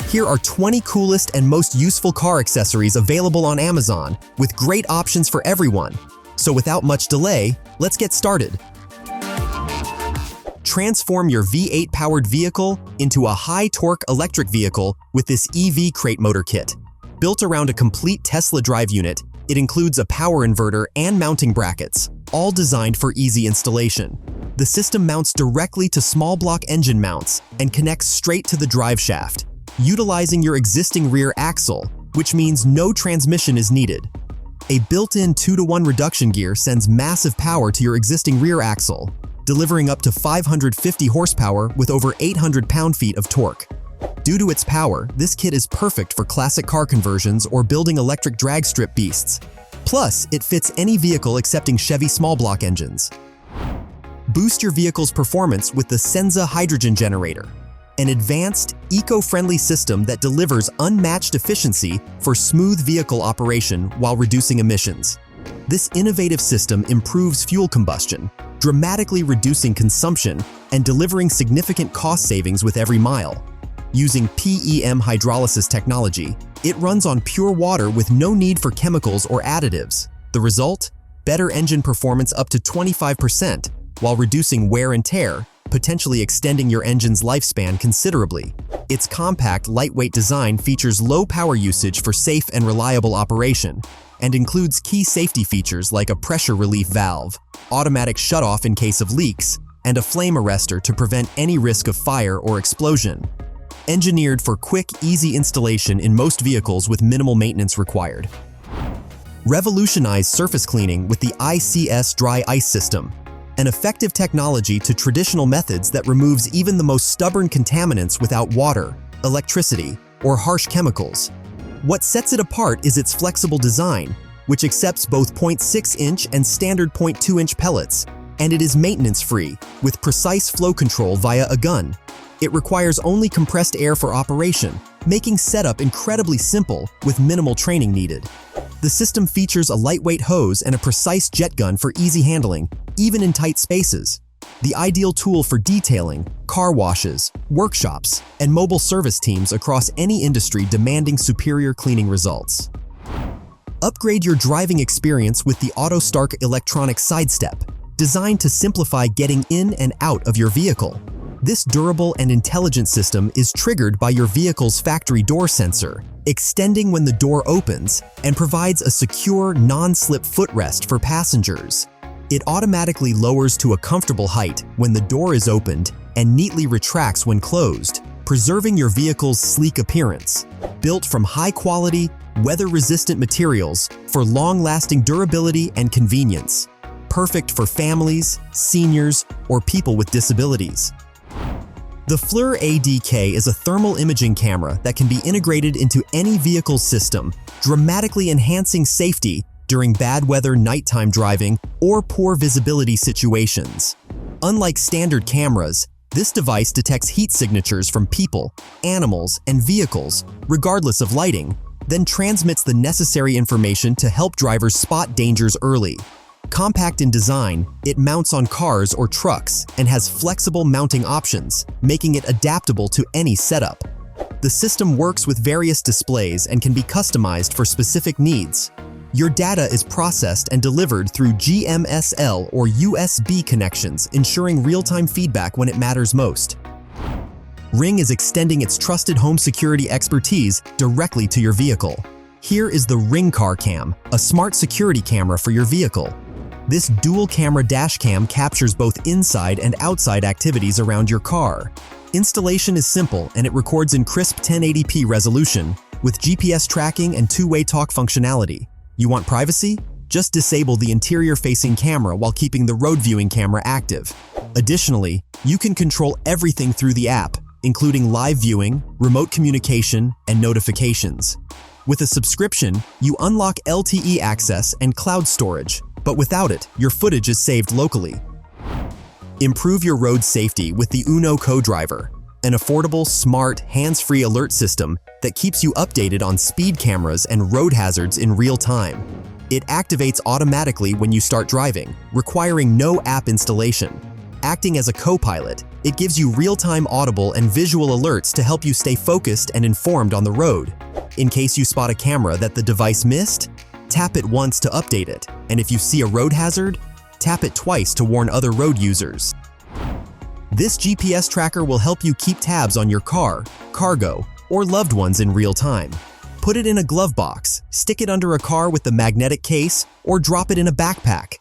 Here are 20 coolest and most useful car accessories available on Amazon, with great options for everyone. So without much delay, let's get started. Transform your V8-powered vehicle into a high-torque electric vehicle with this EV crate motor kit. Built around a complete Tesla drive unit, it includes a power inverter and mounting brackets, all designed for easy installation. The system mounts directly to small block engine mounts and connects straight to the drive shaft, utilizing your existing rear axle, which means no transmission is needed. A built-in 2-to-1 reduction gear sends massive power to your existing rear axle, delivering up to 550 horsepower with over 800 pound-feet of torque. Due to its power, this kit is perfect for classic car conversions or building electric drag strip beasts. Plus, it fits any vehicle excepting Chevy small block engines. Boost your vehicle's performance with the Senza hydrogen generator, an advanced, eco-friendly system that delivers unmatched efficiency for smooth vehicle operation while reducing emissions. This innovative system improves fuel combustion, dramatically reducing consumption and delivering significant cost savings with every mile. Using PEM hydrolysis technology, it runs on pure water with no need for chemicals or additives. The result? Better engine performance up to 25%, while reducing wear and tear, potentially extending your engine's lifespan considerably. Its compact, lightweight design features low power usage for safe and reliable operation, and includes key safety features like a pressure relief valve, automatic shutoff in case of leaks, and a flame arrestor to prevent any risk of fire or explosion. Engineered for quick, easy installation in most vehicles with minimal maintenance required. Revolutionize surface cleaning with the ICS Dry Ice System, an effective technology to traditional methods that removes even the most stubborn contaminants without water, electricity, or harsh chemicals. What sets it apart is its flexible design, which accepts both 0.6-inch and standard 0.2-inch pellets, and it is maintenance-free, with precise flow control via a gun. It requires only compressed air for operation, making setup incredibly simple with minimal training needed. The system features a lightweight hose and a precise jet gun for easy handling, even in tight spaces. The ideal tool for detailing, car washes, workshops, and mobile service teams across any industry demanding superior cleaning results. Upgrade your driving experience with the Autostarke electronic sidestep, designed to simplify getting in and out of your vehicle. This durable and intelligent system is triggered by your vehicle's factory door sensor, extending when the door opens, and provides a secure, non-slip footrest for passengers. It automatically lowers to a comfortable height when the door is opened and neatly retracts when closed, preserving your vehicle's sleek appearance. Built from high-quality, weather-resistant materials for long-lasting durability and convenience. Perfect for families, seniors, or people with disabilities. The Flir ADK is a thermal imaging camera that can be integrated into any vehicle's system, dramatically enhancing safety during bad weather nighttime driving or poor visibility situations. Unlike standard cameras, this device detects heat signatures from people, animals, and vehicles, regardless of lighting, then transmits the necessary information to help drivers spot dangers early. Compact in design, it mounts on cars or trucks and has flexible mounting options, making it adaptable to any setup. The system works with various displays and can be customized for specific needs. Your data is processed and delivered through GMSL or USB connections, ensuring real-time feedback when it matters most. Ring is extending its trusted home security expertise directly to your vehicle. Here is the Ring Car Cam, a smart security camera for your vehicle. This dual-camera dash cam captures both inside and outside activities around your car. Installation is simple and it records in crisp 1080p resolution with GPS tracking and two-way talk functionality. You want privacy? Just disable the interior-facing camera while keeping the road-viewing camera active. Additionally, you can control everything through the app, including live viewing, remote communication, and notifications. With a subscription, you unlock LTE access and cloud storage, but without it, your footage is saved locally. Improve your road safety with the Ooono Co-Driver, an affordable, smart, hands-free alert system that keeps you updated on speed cameras and road hazards in real time. It activates automatically when you start driving, requiring no app installation. Acting as a co-pilot, it gives you real-time audible and visual alerts to help you stay focused and informed on the road. In case you spot a camera that the device missed, tap it once to update it, and if you see a road hazard, tap it twice to warn other road users. This GPS tracker will help you keep tabs on your car, cargo, or loved ones in real time. Put it in a glove box, stick it under a car with the magnetic case, or drop it in a backpack.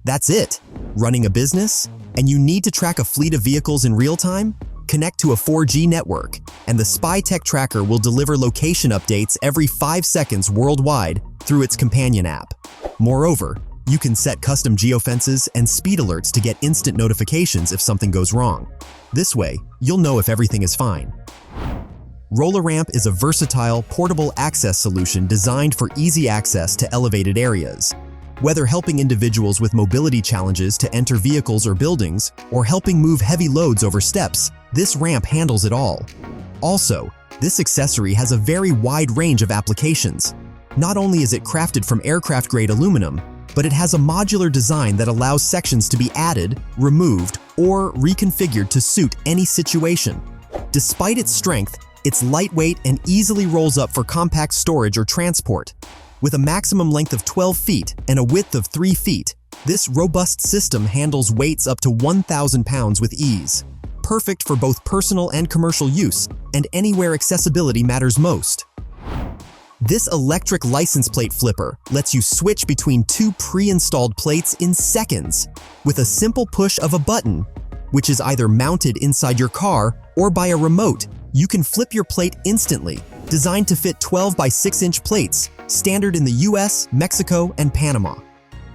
That's it. Running a business? And you need to track a fleet of vehicles in real time? Connect to a 4G network, and the Spytec tracker will deliver location updates every 5 seconds worldwide through its companion app. Moreover, you can set custom geofences and speed alerts to get instant notifications if something goes wrong. This way, you'll know if everything is fine. Roller Ramp is a versatile, portable access solution designed for easy access to elevated areas. Whether helping individuals with mobility challenges to enter vehicles or buildings, or helping move heavy loads over steps, this ramp handles it all. Also, this accessory has a very wide range of applications. Not only is it crafted from aircraft-grade aluminum, but it has a modular design that allows sections to be added, removed, or reconfigured to suit any situation. Despite its strength, it's lightweight and easily rolls up for compact storage or transport. With a maximum length of 12 feet and a width of 3 feet, this robust system handles weights up to 1,000 pounds with ease. Perfect for both personal and commercial use, and anywhere accessibility matters most. This electric license plate flipper lets you switch between 2 pre-installed plates in seconds with a simple push of a button, which is either mounted inside your car or by a remote. You can flip your plate instantly. Designed to fit 12 by 6-inch plates, standard in the US, Mexico, and Panama.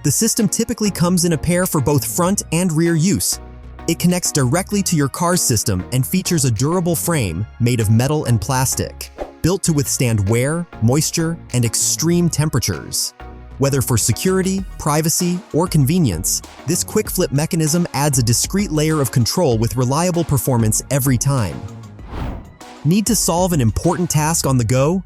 The system typically comes in a pair for both front and rear use. It connects directly to your car's system and features a durable frame made of metal and plastic, built to withstand wear, moisture, and extreme temperatures. Whether for security, privacy, or convenience, this quick flip mechanism adds a discrete layer of control with reliable performance every time. Need to solve an important task on the go?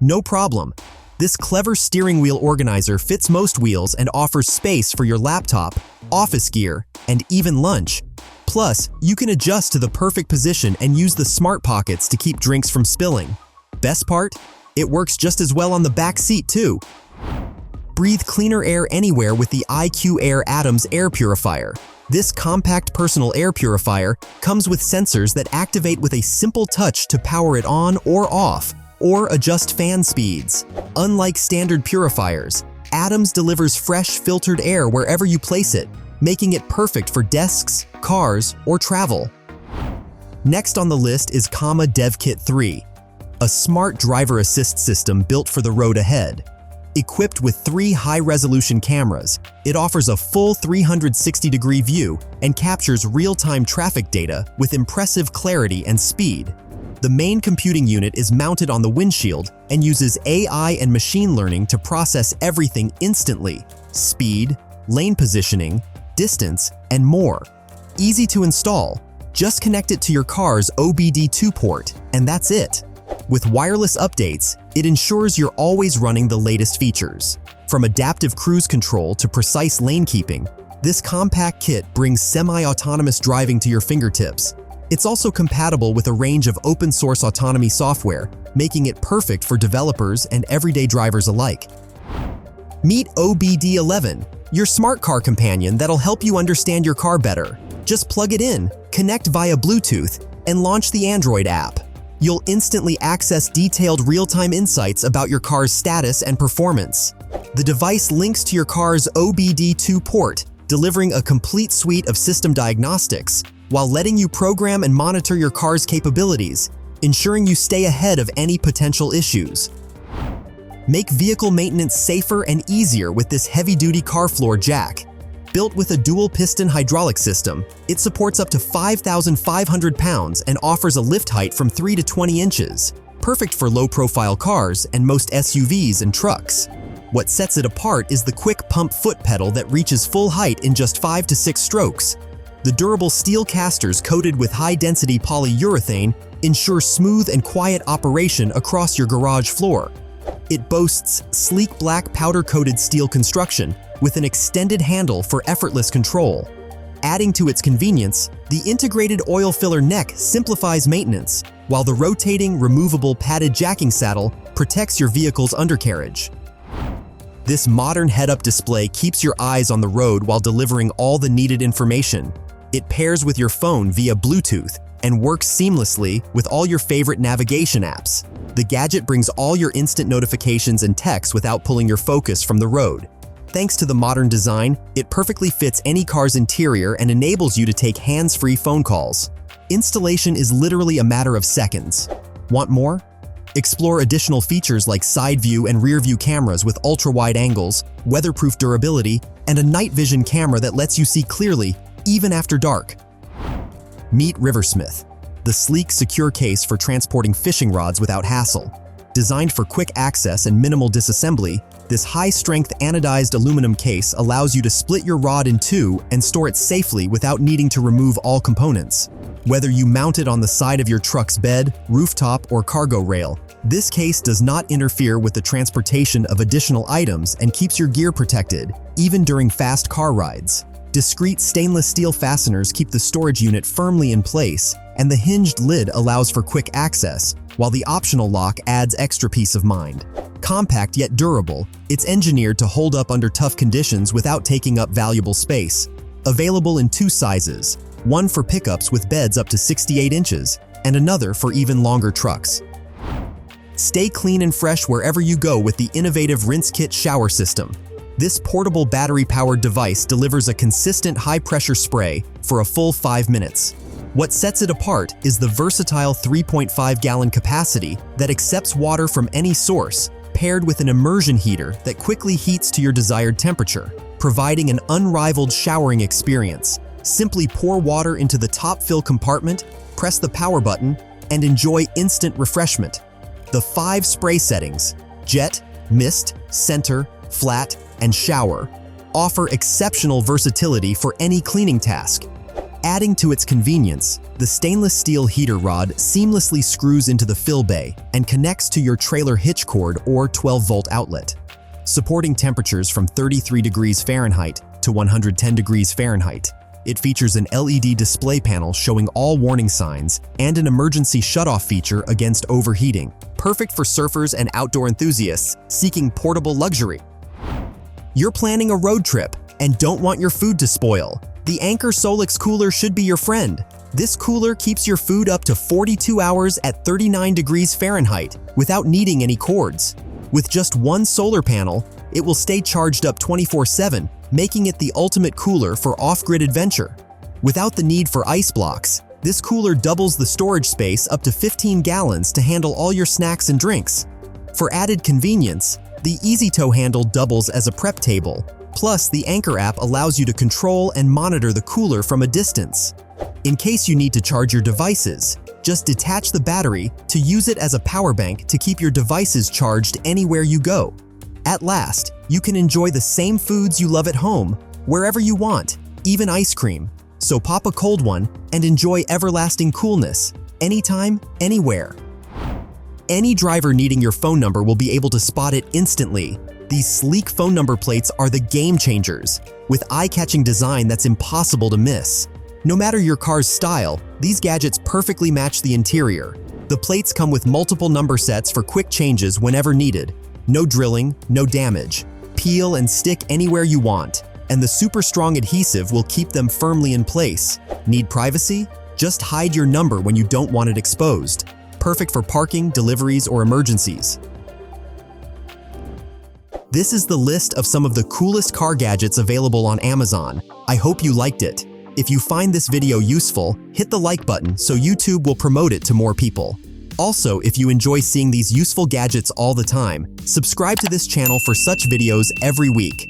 No problem. This clever steering wheel organizer fits most wheels and offers space for your laptop, office gear, and even lunch. Plus, you can adjust to the perfect position and use the smart pockets to keep drinks from spilling. Best part? It works just as well on the back seat too. Breathe cleaner air anywhere with the IQAir Atem's air purifier. This compact personal air purifier comes with sensors that activate with a simple touch to power it on or off, or adjust fan speeds. Unlike standard purifiers, Atem's delivers fresh filtered air wherever you place it, making it perfect for desks, cars, or travel. Next on the list is Devkit 3, a smart driver assist system built for the road ahead. Equipped with 3 high-resolution cameras, it offers a full 360-degree view and captures real-time traffic data with impressive clarity and speed. The main computing unit is mounted on the windshield and uses AI and machine learning to process everything instantly: speed, lane positioning, distance, and more. Easy to install. Just connect it to your car's OBD2 port, and that's it. With wireless updates, it ensures you're always running the latest features. From adaptive cruise control to precise lane keeping, this compact kit brings semi-autonomous driving to your fingertips. It's also compatible with a range of open-source autonomy software, making it perfect for developers and everyday drivers alike. Meet Obdeleven, your smart car companion that'll help you understand your car better. Just plug it in, connect via Bluetooth, and launch the Android app. You'll instantly access detailed real-time insights about your car's status and performance. The device links to your car's OBD2 port, delivering a complete suite of system diagnostics, while letting you program and monitor your car's capabilities, ensuring you stay ahead of any potential issues. Make vehicle maintenance safer and easier with this heavy-duty car floor jack. Built with a dual-piston hydraulic system, it supports up to 5,500 pounds and offers a lift height from 3 to 20 inches, perfect for low-profile cars and most SUVs and trucks. What sets it apart is the quick pump foot pedal that reaches full height in just 5 to 6 strokes. The durable steel casters coated with high-density polyurethane ensure smooth and quiet operation across your garage floor. It boasts sleek black powder-coated steel construction with an extended handle for effortless control. Adding to its convenience, the integrated oil filler neck simplifies maintenance, while the rotating, removable padded jacking saddle protects your vehicle's undercarriage. This modern head-up display keeps your eyes on the road while delivering all the needed information. It pairs with your phone via Bluetooth and works seamlessly with all your favorite navigation apps. The gadget brings all your instant notifications and texts without pulling your focus from the road. Thanks to the modern design, it perfectly fits any car's interior and enables you to take hands-free phone calls. Installation is literally a matter of seconds. Want more? Explore additional features like side view and rear view cameras with ultra-wide angles, weatherproof durability, and a night vision camera that lets you see clearly, even after dark. Meet Riversmith, the sleek, secure case for transporting fishing rods without hassle. Designed for quick access and minimal disassembly, this high-strength anodized aluminum case allows you to split your rod in two and store it safely without needing to remove all components. Whether you mount it on the side of your truck's bed, rooftop, or cargo rail, this case does not interfere with the transportation of additional items and keeps your gear protected, even during fast car rides. Discrete stainless steel fasteners keep the storage unit firmly in place, and the hinged lid allows for quick access, while the optional lock adds extra peace of mind. Compact yet durable, it's engineered to hold up under tough conditions without taking up valuable space. Available in two sizes, one for pickups with beds up to 68 inches, and another for even longer trucks. Stay clean and fresh wherever you go with the innovative Rinsekit shower system. This portable battery-powered device delivers a consistent high-pressure spray for a full 5 minutes. What sets it apart is the versatile 3.5-gallon capacity that accepts water from any source, paired with an immersion heater that quickly heats to your desired temperature, providing an unrivaled showering experience. Simply pour water into the top fill compartment, press the power button, and enjoy instant refreshment. The 5 spray settings, jet, mist, center, flat, and shower, offer exceptional versatility for any cleaning task. Adding to its convenience, the stainless steel heater rod seamlessly screws into the fill bay and connects to your trailer hitch cord or 12-volt outlet. Supporting temperatures from 33 degrees Fahrenheit to 110 degrees Fahrenheit, it features an LED display panel showing all warning signs and an emergency shutoff feature against overheating, perfect for surfers and outdoor enthusiasts seeking portable luxury. You're planning a road trip and don't want your food to spoil. The Anker Solix cooler should be your friend. This cooler keeps your food up to 42 hours at 39 degrees Fahrenheit without needing any cords. With just one solar panel, it will stay charged up 24/7, making it the ultimate cooler for off-grid adventure. Without the need for ice blocks, this cooler doubles the storage space up to 15 gallons to handle all your snacks and drinks. For added convenience, the Easy Tow handle doubles as a prep table. Plus, the Anker app allows you to control and monitor the cooler from a distance. In case you need to charge your devices, just detach the battery to use it as a power bank to keep your devices charged anywhere you go. At last, you can enjoy the same foods you love at home, wherever you want, even ice cream. So pop a cold one and enjoy everlasting coolness, anytime, anywhere. Any driver needing your phone number will be able to spot it instantly. These sleek phone number plates are the game changers, with eye-catching design that's impossible to miss. No matter your car's style, these gadgets perfectly match the interior. The plates come with multiple number sets for quick changes whenever needed. No drilling, no damage. Peel and stick anywhere you want, and the super strong adhesive will keep them firmly in place. Need privacy? Just hide your number when you don't want it exposed. Perfect for parking, deliveries, or emergencies. This is the list of some of the coolest car gadgets available on Amazon. I hope you liked it. If you find this video useful, hit the like button so YouTube will promote it to more people. Also, if you enjoy seeing these useful gadgets all the time, subscribe to this channel for such videos every week.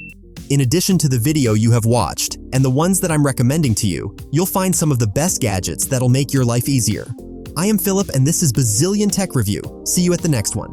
In addition to the video you have watched, and the ones that I'm recommending to you, you'll find some of the best gadgets that'll make your life easier. I am Philip and this is Bazillion Tech Review. See you at the next one.